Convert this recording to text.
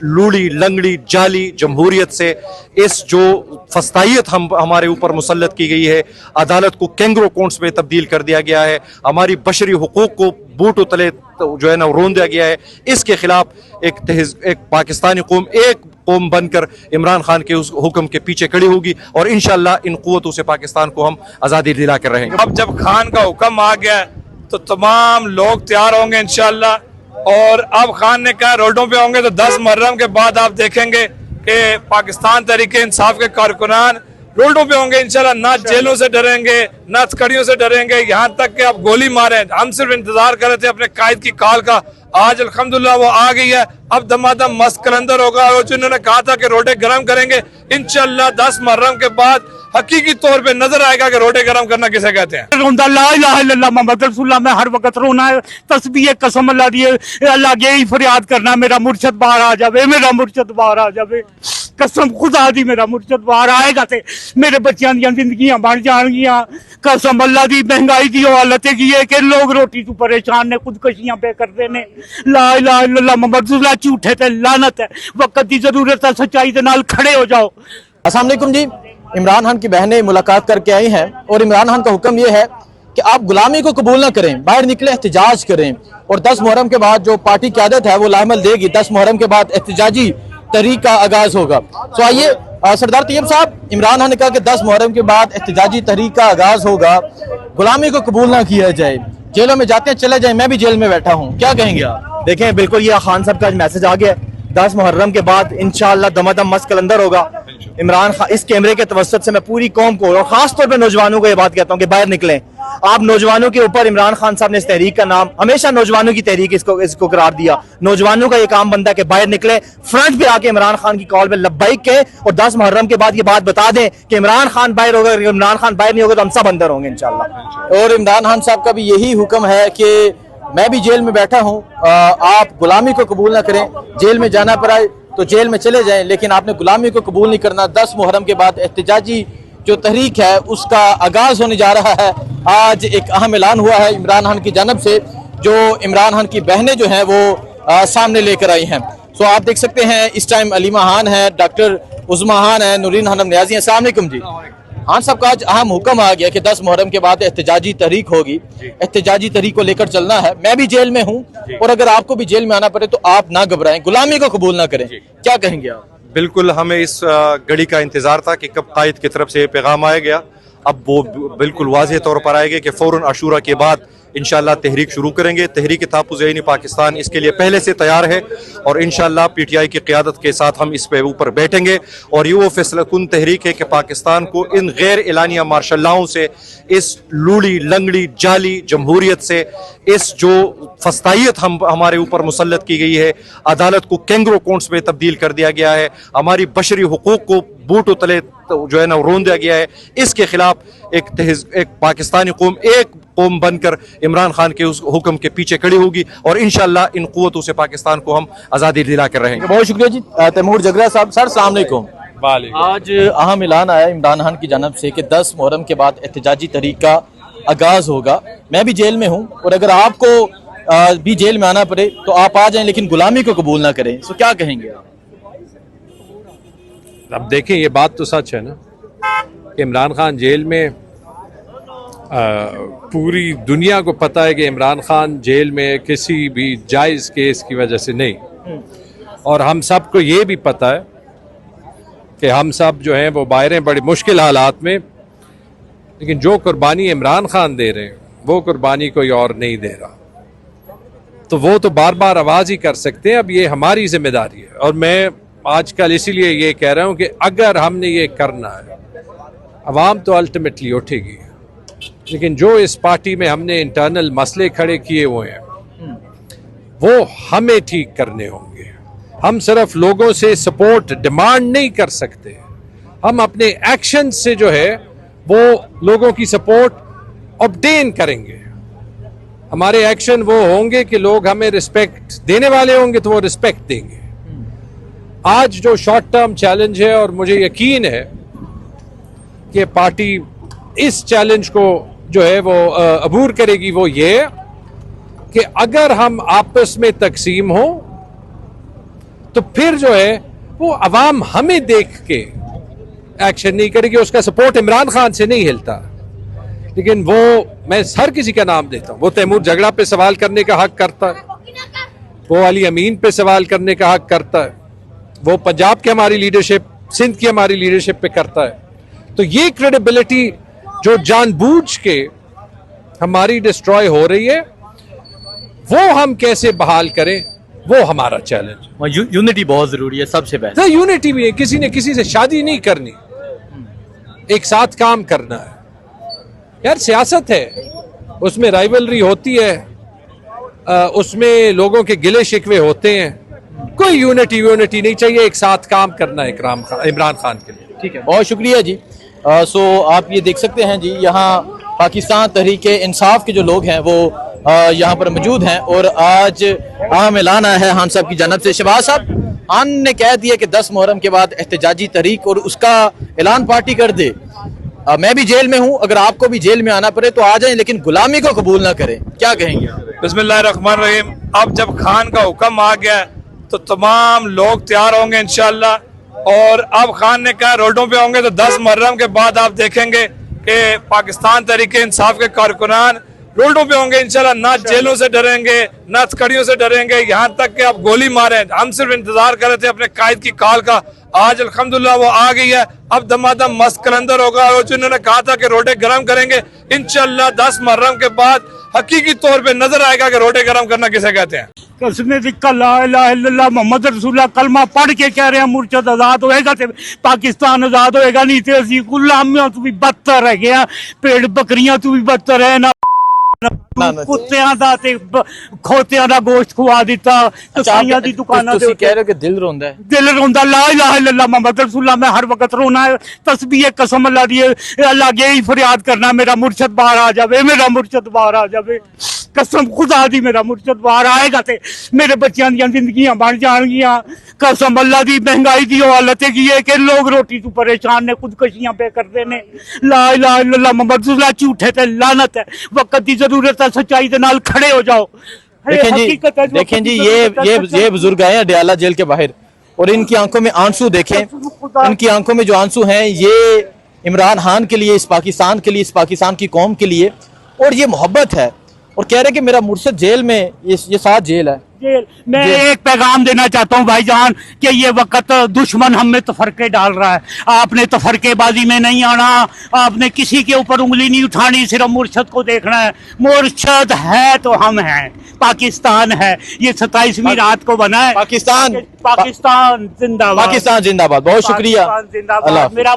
लूड़ी लंगड़ी जाली जमहूरियत से, इस जो फस्तायत हमारे ऊपर मुसल्लत की गई है, अदालत को कैंगरो कोर्ट्स में तब्दील कर दिया गया है, हमारी बशरी हुकूक को बूटों तले जो है ना रोन दिया गया है, इसके खिलाफ एक पाकिस्तानी कौम एक कौम बनकर इमरान खान के उस हुक्म के पीछे खड़ी होगी और इंशाअल्लाह इन कुव्वतों से पाकिस्तान को हम आज़ादी दिला कर रहेंगे। अब जब खान का हुक्म आ गया तो तमाम लोग तैयार होंगे इंशाअल्लाह, और अब खान ने कहा रोडों पे होंगे तो 10 मुहर्रम के बाद आप देखेंगे कि पाकिस्तान तहरीक इंसाफ के कारकुनान रोडों पे होंगे इंशाल्लाह। ना जेलों से डरेंगे, ना हथकड़ियों से डरेंगे, यहाँ तक कि आप गोली मारे। हम सिर्फ इंतजार कर रहे थे अपने कायद की कॉल का, आज अल्हम्दुलिल्लाह वो आ गई है। अब दमादम मस्त कलंदर होगा, और जिन्होंने कहा था कि रोडे गर्म करेंगे, इंशाल्लाह 10 मुहर्रम के बाद हकीकी तौर पे नजर आएगा कि रोटे गर्म करना किसे कहते हैं। रोंदा ला इलाहा इल्लल्लाह मुहम्मद रसूलुल्लाह, मैं हर वक्त रोना है, तस्बीह कसम अल्लाह दी, अल्लाह के ही फरियाद करना, मेरा मुर्शद बाहर आ जावे, मेरा मुर्शद बाहर आ जावे, कसम खुदा दी मेरा मुर्शद बाहर आएगा ते मेरे बच्चों दी जिंदगियां बन जाएंगियां। कसम अल्लाह दी, महंगाई की हालत है कि लोग रोटी तो परेशान ने, खुदकशियां पे करते ने। ला इलाहा इल्लल्लाह मुहम्मद रसूलुल्लाह, झूठे ते लानत है, वक्त की जरूरत है, सच्चाई के नाल खड़े हो जाओ। अस्सलाम वालेकुम जी। इमरान खान की बहनें मुलाकात करके आई हैं और इमरान खान का हुक्म ये है कि आप गुलामी को कबूल ना करें, बाहर निकले एहतजाज करें, और 10 मुहर्रम के बाद जो पार्टी क़यादत है वो लामल देगी, 10 मुहर्रम के बाद एहतजाजी तहरीक का आगाज होगा। तो आइए सरदार तैयब साहब, इमरान खान ने कहा कि 10 मुहर्रम के बाद एहतजाजी तहरीक का आगाज होगा, गुलामी को कबूल ना किया जाए, जेलों में जाते हैं चले जाए, मैं भी जेल में बैठा हूँ, क्या कहेंगे आप? देखें, बिल्कुल ये खान साहब का मैसेज आ गया, 10 मुहर्रम के बाद इंशाअल्लाह दमादम मस्त कलंदर होगा। इमरान खान, इस कैमरे के तवस्सुत से मैं पूरी कौम को और खास तौर पे नौजवानों को ये बात कहता हूँ कि बाहर निकलें। आप नौजवानों के ऊपर, इमरान खान साहब ने इस तहरीक का नाम हमेशा नौजवानों की तहरीक इसको करार दिया। नौजवानों का ये काम बनता है कि बाहर निकले, फ्रंट पे आके इमरान खान की कॉल पे लब्बैक कहें, और 10 मुहर्रम के बाद ये बात बता दें कि इमरान खान बाहर होगा, इमरान खान बाहर नहीं होगा तो हम सब अंदर होंगे इंशाअल्लाह। और इमरान खान साहब का भी यही हुक्म है कि मैं भी जेल में बैठा हूँ, आप गुलामी को कबूल ना करें, जेल में जाना पड़ा तो जेल में चले जाएं, लेकिन आपने गुलामी को कबूल नहीं करना। 10 मुहर्रम के बाद एहतजाजी जो तहरीक है उसका आगाज होने जा रहा है। आज एक अहम ऐलान हुआ है इमरान खान की जानब से, जो इमरान खान की बहनें जो हैं वो सामने लेकर आई हैं। सो आप देख सकते हैं इस टाइम अलीमा खान है, डॉक्टर उज़मा खान है, नूरीन खानम नियाज़ी हैं। अस्सलाम वालेकुम जी। खान साहब का आज अहम हुक्म आ गया कि 10 मुहर्रम के बाद एहतजाजी तहरीक होगी, एहतजाजी तहरीक को लेकर चलना है। मैं भी जेल में हूँ, और अगर आपको भी जेल में आना पड़े तो आप ना घबराएं, गुलामी को कबूल ना करें, क्या कहेंगे आप? बिल्कुल, हमें इस घड़ी का इंतजार था कि कब कायद की तरफ से ये पैगाम आएगा। अब वो बिल्कुल वाज़ेह तौर पर आएगा कि फौरन आशूरा के बाद इंशाअल्लाह तहरीक शुरू करेंगे। तहरीक तहफ़्फ़ुज़ पाकिस्तान इसके लिए पहले से तैयार है, और इंशाअल्लाह PTI की क़यादत के साथ हम इस पे ऊपर बैठेंगे। और ये वो फैसला कुन तहरीक है कि पाकिस्तान को इन गैर एलानिया मार्शल लॉ से, इस लूड़ी लंगड़ी जाली जमहूरियत से, इस जो फस्तायत हमारे ऊपर मुसल्लत की गई है, अदालत को कैंगरो कोर्ट्स में तब्दील कर दिया गया है, हमारी बशरी हुकूक को बूटों तले जो है ना रोन दिया गया है, इसके खिलाफ एक पाकिस्तानी कौम एक कौम बनकर इमरान खान के उस हुक्म के पीछे खड़ी होगी, और इंशाअल्लाह इन कुव्वतों से पाकिस्तान को हम आज़ादी दिला कर रहेंगे। बहुत शुक्रिया जी। तैमूर जगरा साहब, सर अस्सलाम वालेकुम। आज अहम ऐलान आया इमरान खान की जानब से कि 10 मुहर्रम के बाद एहतजाजी तहरीक का आगाज होगा। मैं भी जेल में हूँ, और अगर आपको भी जेल में आना पड़े तो आप आ जाएं, लेकिन गुलामी को कबूल ना करें। सो क्या कहेंगे आप? अब देखें, ये बात तो सच है ना कि इमरान खान जेल में, पूरी दुनिया को पता है कि इमरान खान जेल में किसी भी जायज़ केस की वजह से नहीं, और हम सब को ये भी पता है कि हम सब जो हैं वो बाहर हैं बड़ी मुश्किल हालात में, लेकिन जो कुर्बानी इमरान खान दे रहे हैं वो कुर्बानी कोई और नहीं दे रहा। तो वो तो बार बार आवाज़ ही कर सकते हैं, अब ये हमारी जिम्मेदारी है। और मैं आजकल इसीलिए ये कह रहा हूँ कि अगर हमने ये करना है, अवाम तो अल्टीमेटली उठेगी, लेकिन जो इस पार्टी में हमने इंटरनल मसले खड़े किए हुए हैं वो हमें ठीक करने होंगे। हम सिर्फ लोगों से सपोर्ट डिमांड नहीं कर सकते, हम अपने एक्शन से जो है वो लोगों की सपोर्ट ऑब्टेन करेंगे। हमारे एक्शन वो होंगे कि लोग हमें रिस्पेक्ट देने वाले होंगे तो वो रिस्पेक्ट देंगे। आज जो शॉर्ट टर्म चैलेंज है, और मुझे यकीन है कि पार्टी इस चैलेंज को जो है वो अबूर करेगी, वो ये कि अगर हम आपस में तकसीम हो तो फिर जो है वो अवाम हमें देख के एक्शन नहीं करेगी, उसका सपोर्ट इमरान खान से नहीं हिलता। लेकिन वो, मैं हर किसी का नाम देता हूँ, वो तैमूर झगड़ा पे सवाल करने का हक करता है, वो अली अमीन पे सवाल करने का हक करता है, वो पंजाब की हमारी लीडरशिप, सिंध की हमारी लीडरशिप पे करता है। तो ये क्रेडिबिलिटी जो जानबूझ के हमारी डिस्ट्रॉय हो रही है, वो हम कैसे बहाल करें, वो हमारा चैलेंज। यूनिटी बहुत जरूरी है, सबसे पहले तो यूनिटी भी है, किसी ने किसी से शादी नहीं करनी, एक साथ काम करना है। यार सियासत है, उसमें राइवलरी होती है, उसमें लोगों के गिले शिकवे होते हैं, कोई यूनिटी नहीं चाहिए, एक साथ काम करना है इमरान खान के लिए। ठीक है, बहुत शुक्रिया जी। सो आप ये देख सकते हैं जी, यहाँ पाकिस्तान तहरीक इंसाफ के जो लोग हैं वो यहाँ पर मौजूद हैं और आज अहम ऐलान आया है खान साहब की जानब से। शहबाज साहब, खान ने कह दिया कि 10 मुहर्रम के बाद एहतजाजी तहरीक और उसका ऐलान पार्टी कर दे। मैं भी जेल में हूँ, अगर आपको भी जेल में आना पड़े तो आ जाएं, लेकिन गुलामी को कबूल ना करें, क्या कहेंगे? बिस्मिल्लाहिर्रहमानिर्रहीम। अब जब खान का हुक्म आ गया तो तमाम लोग तैयार होंगे इंशाल्लाह, और अब खान ने कहा रोडों पे होंगे तो 10 मुहर्रम के बाद आप देखेंगे कि पाकिस्तान तहरीक इंसाफ के कारकुनान रोडों पे होंगे इंशाल्लाह। ना जेलों से डरेंगे, ना हथकड़ियों से डरेंगे, यहाँ तक कि आप गोली मारें। हम सिर्फ इंतजार कर रहे थे अपने कायद की कॉल का, आज अल्हम्दुलिल्लाह वो आ गई है। अब दमादम मस्त कलंदर होगा, और जिन्होंने कहा था कि रोडे गर्म करेंगे, इंशाल्लाह 10 मुहर्रम के बाद हकीकी तौर पे नजर आएगा कि रोडे गर्म करना किसे कहते हैं। कसम दिक्का ला इलाहा इल्लल्लाह मोहम्मद रसूलुल्लाह कलमा पढ़ के कह रहे हैं मुर्शद आजाद होएगा ते पाकिस्तान आजाद होएगा, नहीं तो असी गुलामियों तो भी बदतर है गया, पेड़ बकरियां तो भी बदतर है ना, कुत्तियां दा ते खोतियां दा गोश्त खुआ दिता, कसाईयां दी दुकानां ते कह रहे हो कि दिल रोंदा है? दिल रोंदा, ला इलाहा इल्लल्लाह मोहम्मद रसूलुल्लाह मैं हर वक्त रोना है। तस्बीह कसम अल्लाह दी, अल्लाह के ही फरियाद करना मेरा मुर्शद बाहर आ जावे, मेरा मुर्शद बाहर आ जावे, कसम खुदा दी मेरा मुर्शद बाहर आएगा ते मेरे बच्चों दी जिंदगियां बन जाणगियां। कसम अल्लाह दी, महंगाई दी हालत की है कि लोग रोटी तो परेशान ने, खुदकशियां पे करते ने। ला इलाहा इल्लल्लाह मोहम्मद रसूलुल्लाह झूठे ते लानत है, वक्त की जरूरत है, सच्चाई के नाल खड़े हो जाओ। देखें जी, ये बुजुर्ग आए हैं अडयाला जेल के बाहर और इनकी आंखों में आंसू देखें, इनकी आंखों में जो आंसू हैं ये इमरान खान के लिए, इस पाकिस्तान के लिए, इस पाकिस्तान की कौम के लिए, और ये मोहब्बत है। और कह रहे कि मेरा मुर्शद जेल में, ये 7 जेल है। मैं एक पैगाम देना चाहता हूँ भाईजान कि ये वक्त दुश्मन हम में तफरके डाल रहा है। आपने तफरकेबाजी में नहीं आना, आपने किसी के ऊपर उंगली नहीं उठानी, सिर्फ मुर्शद को देखना है। मुर्शद है तो हम हैं, पाकिस्तान है, ये 27वीं रात को बना है। पाकिस्तान जिंदाबाद, पाकिस्तान जिंदाबाद। बहुत शुक्रिया, जिंदाबाद। अल्लाह। मेरा